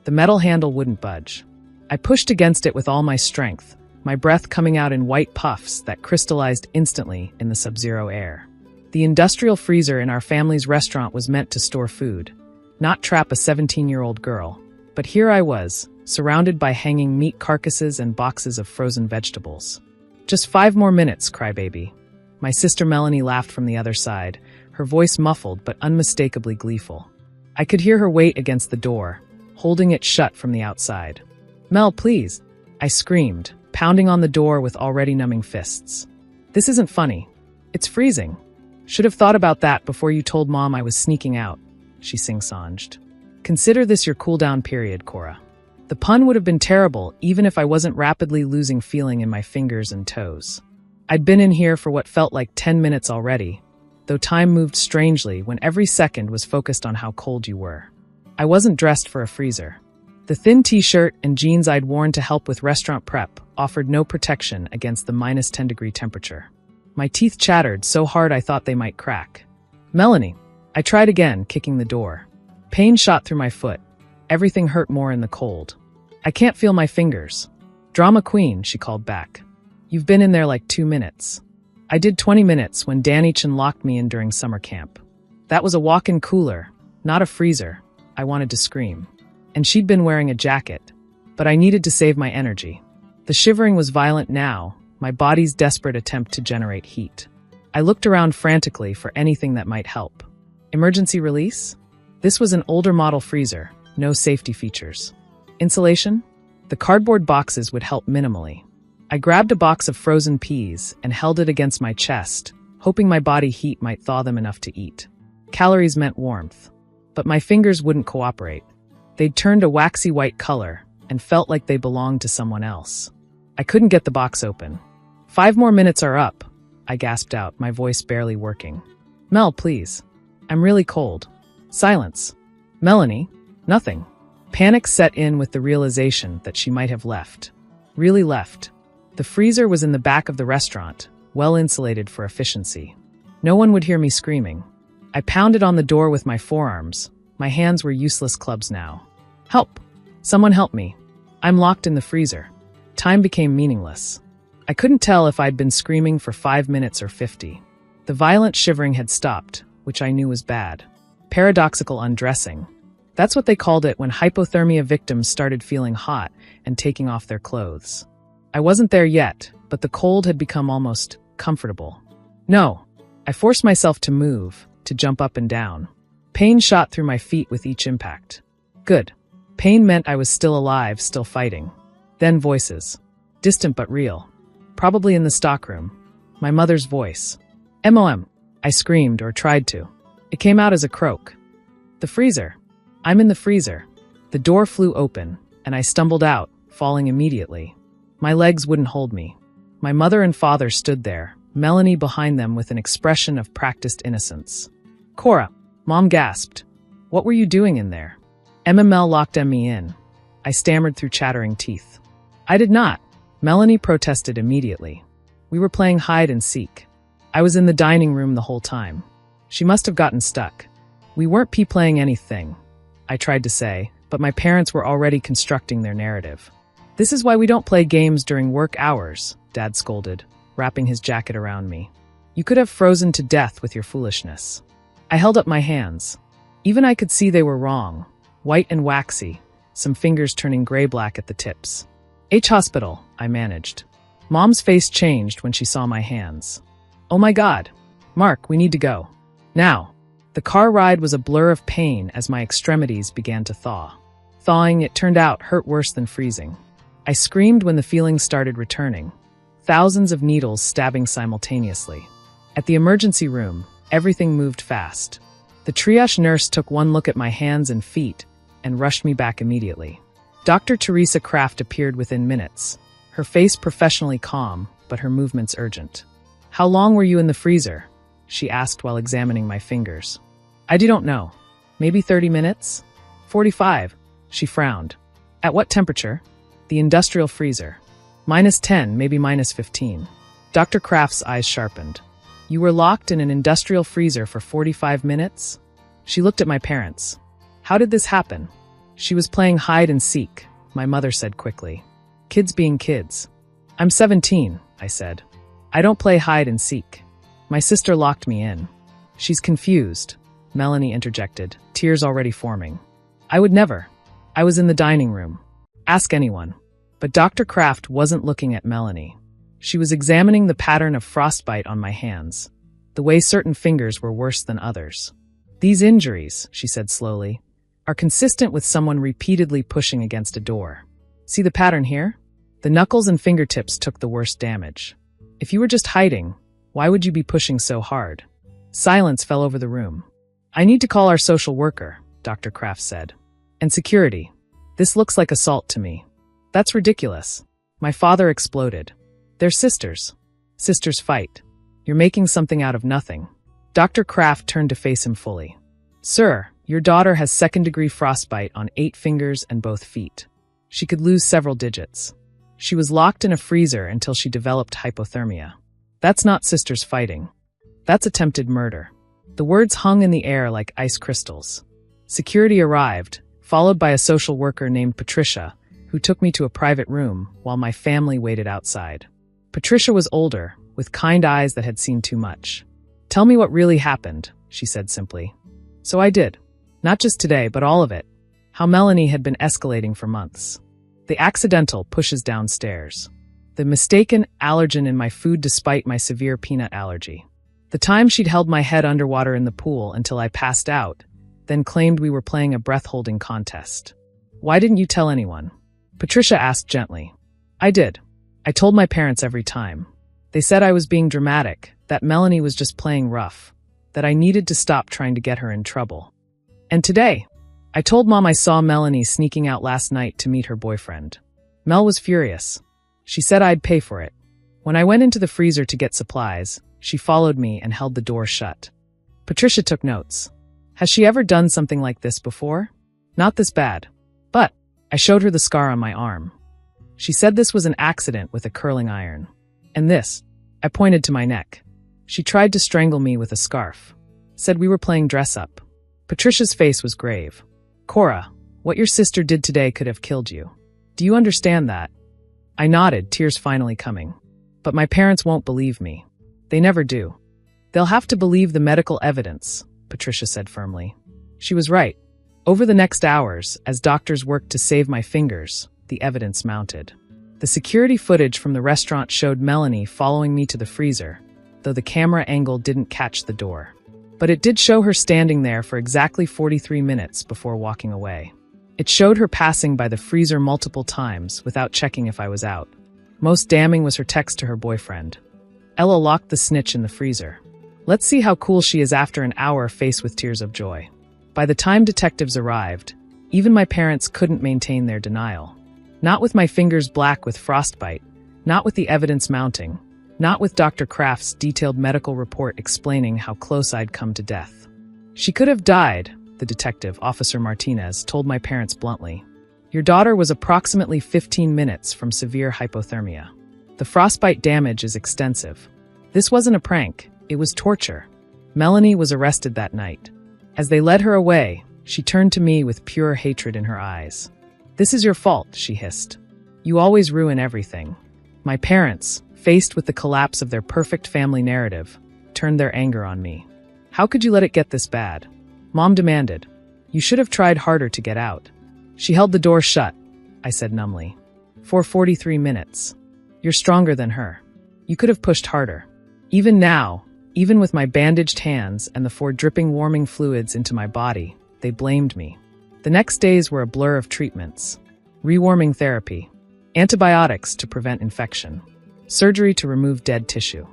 The metal handle wouldn't budge. I pushed against it with all my strength, my breath coming out in white puffs that crystallized instantly in the sub-zero air. The industrial freezer in our family's restaurant was meant to store food, not trap a 17-year-old girl. But here I was, surrounded by hanging meat carcasses and boxes of frozen vegetables. "Just 5 more minutes, crybaby." My sister Melanie laughed from the other side, her voice muffled but unmistakably gleeful. I could hear her weight against the door, holding it shut from the outside. "Mel, please," I screamed, pounding on the door with already numbing fists. "This isn't funny. It's freezing. Should have thought about that before you told Mom I was sneaking out," she sing-songed. "Consider this your cool-down period, Cora." The pun would have been terrible even if I wasn't rapidly losing feeling in my fingers and toes. I'd been in here for what felt like 10 minutes already, though time moved strangely when every second was focused on how cold you were. I wasn't dressed for a freezer. The thin t-shirt and jeans I'd worn to help with restaurant prep offered no protection against the -10-degree temperature. My teeth chattered so hard I thought they might crack. "Melanie," I tried again, kicking the door. Pain shot through my foot. Everything hurt more in the cold. "I can't feel my fingers." "Drama queen," she called back. "You've been in there like 2 minutes. I did 20 minutes when Danichan locked me in during summer camp. That was a walk-in cooler, not a freezer." I wanted to scream. And she'd been wearing a jacket. But I needed to save my energy. The shivering was violent now, my body's desperate attempt to generate heat. I looked around frantically for anything that might help. Emergency release? This was an older model freezer, no safety features. Insulation? The cardboard boxes would help minimally. I grabbed a box of frozen peas and held it against my chest, hoping my body heat might thaw them enough to eat. Calories meant warmth. But my fingers wouldn't cooperate. They'd turned a waxy white color and felt like they belonged to someone else. I couldn't get the box open. 5 more minutes are up," I gasped out, my voice barely working. "Mel, please. I'm really cold." Silence. "Melanie?" Nothing. Panic set in with the realization that she might have left. Really left. The freezer was in the back of the restaurant, well insulated for efficiency. No one would hear me screaming. I pounded on the door with my forearms. My hands were useless clubs now. "Help! Someone help me. I'm locked in the freezer." Time became meaningless. I couldn't tell if I'd been screaming for 5 minutes or 50. The violent shivering had stopped, which I knew was bad. Paradoxical undressing. That's what they called it when hypothermia victims started feeling hot and taking off their clothes. I wasn't there yet, but the cold had become almost comfortable. "No." I forced myself to move, to jump up and down. Pain shot through my feet with each impact. Good. Pain meant I was still alive, still fighting. Then voices. Distant but real. Probably in the stockroom. My mother's voice. "Mom." I screamed, or tried to. It came out as a croak. "The freezer. I'm in the freezer." The door flew open, and I stumbled out, falling immediately. My legs wouldn't hold me. My mother and father stood there, Melanie behind them with an expression of practiced innocence. "Cora," Mom gasped. "What were you doing in there?" "MML locked me in." I stammered through chattering teeth. "I did not." Melanie protested immediately. "We were playing hide and seek. I was in the dining room the whole time." She must have gotten stuck. "We weren't playing anything," I tried to say, but my parents were already constructing their narrative. "This is why we don't play games during work hours," Dad scolded, wrapping his jacket around me. "You could have frozen to death with your foolishness." I held up my hands. Even I could see they were wrong, white and waxy, some fingers turning gray-black at the tips. "Hospital," I managed. Mom's face changed when she saw my hands. "Oh my God. Mark, we need to go. Now." The car ride was a blur of pain as my extremities began to thaw. Thawing, it turned out, hurt worse than freezing. I screamed when the feelings started returning. Thousands of needles stabbing simultaneously. At the emergency room, everything moved fast. The triage nurse took one look at my hands and feet and rushed me back immediately. Dr. Teresa Kraft appeared within minutes, her face professionally calm, but her movements urgent. "How long were you in the freezer?" she asked while examining my fingers. "I don't know. Maybe 30 minutes? 45, she frowned. "At what temperature?" "The industrial freezer. -10, maybe -15. Dr. Kraft's eyes sharpened. "You were locked in an industrial freezer for 45 minutes? She looked at my parents. "How did this happen?" She was playing hide and seek, my mother said quickly. Kids being kids. I'm 17, I said. I don't play hide and seek. My sister locked me in. She's confused, Melanie interjected, tears already forming. I would never. I was in the dining room. Ask anyone. But Dr. Kraft wasn't looking at Melanie. She was examining the pattern of frostbite on my hands, the way certain fingers were worse than others. These injuries, she said slowly, are consistent with someone repeatedly pushing against a door. See the pattern here? The knuckles and fingertips took the worst damage. If you were just hiding, why would you be pushing so hard? Silence fell over the room. I need to call our social worker, Dr. Kraft said. And security. This looks like assault to me. That's ridiculous. My father exploded. They're sisters. Sisters fight. You're making something out of nothing. Dr. Kraft turned to face him fully. Sir, your daughter has second-degree frostbite on 8 fingers and both feet. She could lose several digits. She was locked in a freezer until she developed hypothermia. That's not sisters fighting. That's attempted murder. The words hung in the air like ice crystals. Security arrived, followed by a social worker named Patricia, who took me to a private room while my family waited outside. Patricia was older, with kind eyes that had seen too much. Tell me what really happened, she said simply. So I did. Not just today, but all of it. How Melanie had been escalating for months. The accidental pushes downstairs. The mistaken allergen in my food despite my severe peanut allergy. The time she'd held my head underwater in the pool until I passed out, then claimed we were playing a breath-holding contest. Why didn't you tell anyone? Patricia asked gently. I did. I told my parents every time. They said I was being dramatic, that Melanie was just playing rough, that I needed to stop trying to get her in trouble. And today, I told Mom I saw Melanie sneaking out last night to meet her boyfriend. Mel was furious. She said I'd pay for it. When I went into the freezer to get supplies, she followed me and held the door shut. Patricia took notes. Has she ever done something like this before? Not this bad. But I showed her the scar on my arm. She said this was an accident with a curling iron. And this, I pointed to my neck. She tried to strangle me with a scarf. Said we were playing dress-up. Patricia's face was grave. Cora, what your sister did today could have killed you. Do you understand that? I nodded, tears finally coming. But my parents won't believe me. They never do. They'll have to believe the medical evidence, Patricia said firmly. She was right. Over the next hours, as doctors worked to save my fingers, the evidence mounted. The security footage from the restaurant showed Melanie following me to the freezer, though the camera angle didn't catch the door. But it did show her standing there for exactly 43 minutes before walking away. It showed her passing by the freezer multiple times without checking if I was out. Most damning was her text to her boyfriend. Ella locked the snitch in the freezer. Let's see how cool she is after an hour faced with tears of joy. By the time detectives arrived, even my parents couldn't maintain their denial. Not with my fingers black with frostbite, not with the evidence mounting, not with Dr. Kraft's detailed medical report explaining how close I'd come to death. She could have died, the detective, Officer Martinez, told my parents bluntly. Your daughter was approximately 15 minutes from severe hypothermia. The frostbite damage is extensive. This wasn't a prank, it was torture. Melanie was arrested that night. As they led her away, she turned to me with pure hatred in her eyes. This is your fault, she hissed. You always ruin everything. My parents, faced with the collapse of their perfect family narrative, turned their anger on me. How could you let it get this bad? Mom demanded. You should have tried harder to get out. She held the door shut, I said numbly. For 43 minutes. You're stronger than her. You could have pushed harder. Even now, even with my bandaged hands and the 4 dripping warming fluids into my body, they blamed me. The next days were a blur of treatments. Rewarming therapy. Antibiotics to prevent infection. Surgery to remove dead tissue.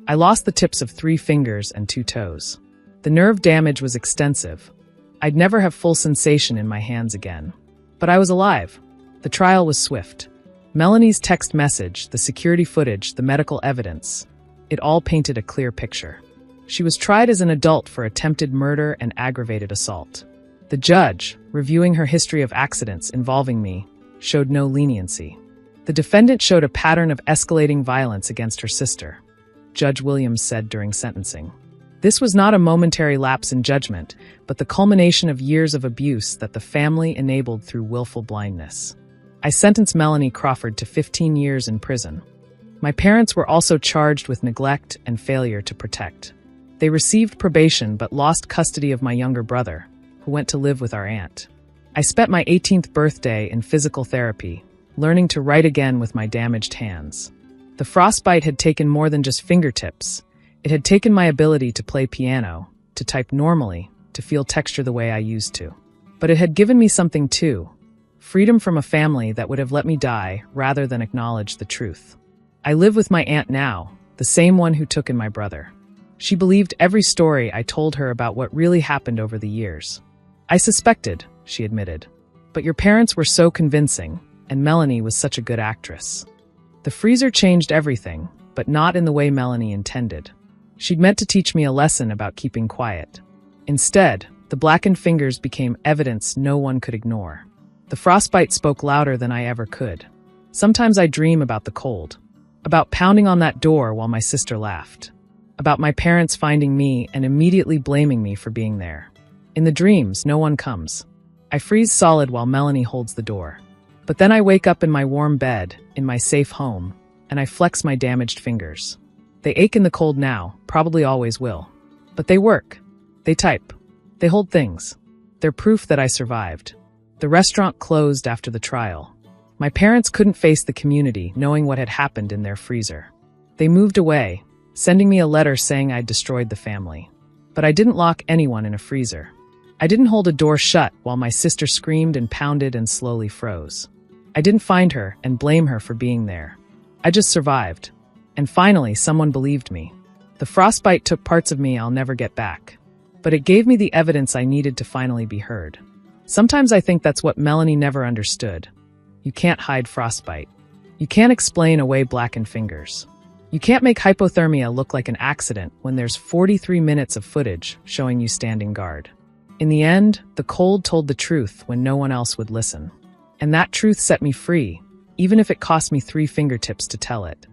I lost the tips of 3 fingers and 2 toes. The nerve damage was extensive. I'd never have full sensation in my hands again. But I was alive. The trial was swift. Melanie's text message, the security footage, the medical evidence. It all painted a clear picture. She was tried as an adult for attempted murder and aggravated assault. The judge, reviewing her history of accidents involving me, showed no leniency. The defendant showed a pattern of escalating violence against her sister, Judge Williams said during sentencing. This was not a momentary lapse in judgment, but the culmination of years of abuse that the family enabled through willful blindness. I sentenced Melanie Crawford to 15 years in prison. My parents were also charged with neglect and failure to protect. They received probation but lost custody of my younger brother, who went to live with our aunt. I spent my 18th birthday in physical therapy, learning to write again with my damaged hands. The frostbite had taken more than just fingertips. It had taken my ability to play piano, to type normally, to feel texture the way I used to. But it had given me something too: freedom from a family that would have let me die rather than acknowledge the truth. I live with my aunt now, the same one who took in my brother. She believed every story I told her about what really happened over the years. I suspected, she admitted. But your parents were so convincing, and Melanie was such a good actress. The freezer changed everything, but not in the way Melanie intended. She'd meant to teach me a lesson about keeping quiet. Instead, the blackened fingers became evidence no one could ignore. The frostbite spoke louder than I ever could. Sometimes I dream about the cold, about pounding on that door while my sister laughed, about my parents finding me and immediately blaming me for being there. In the dreams, no one comes. I freeze solid while Melanie holds the door. But then I wake up in my warm bed, in my safe home, and I flex my damaged fingers. They ache in the cold now, probably always will. But they work. They type. They hold things. They're proof that I survived. The restaurant closed after the trial. My parents couldn't face the community knowing what had happened in their freezer. They moved away, sending me a letter saying I'd destroyed the family. But I didn't lock anyone in a freezer. I didn't hold a door shut while my sister screamed and pounded and slowly froze. I didn't find her and blame her for being there. I just survived. And finally, someone believed me. The frostbite took parts of me I'll never get back. But it gave me the evidence I needed to finally be heard. Sometimes I think that's what Melanie never understood. You can't hide frostbite. You can't explain away blackened fingers. You can't make hypothermia look like an accident when there's 43 minutes of footage showing you standing guard. In the end, the cold told the truth when no one else would listen. And that truth set me free, even if it cost me 3 fingertips to tell it.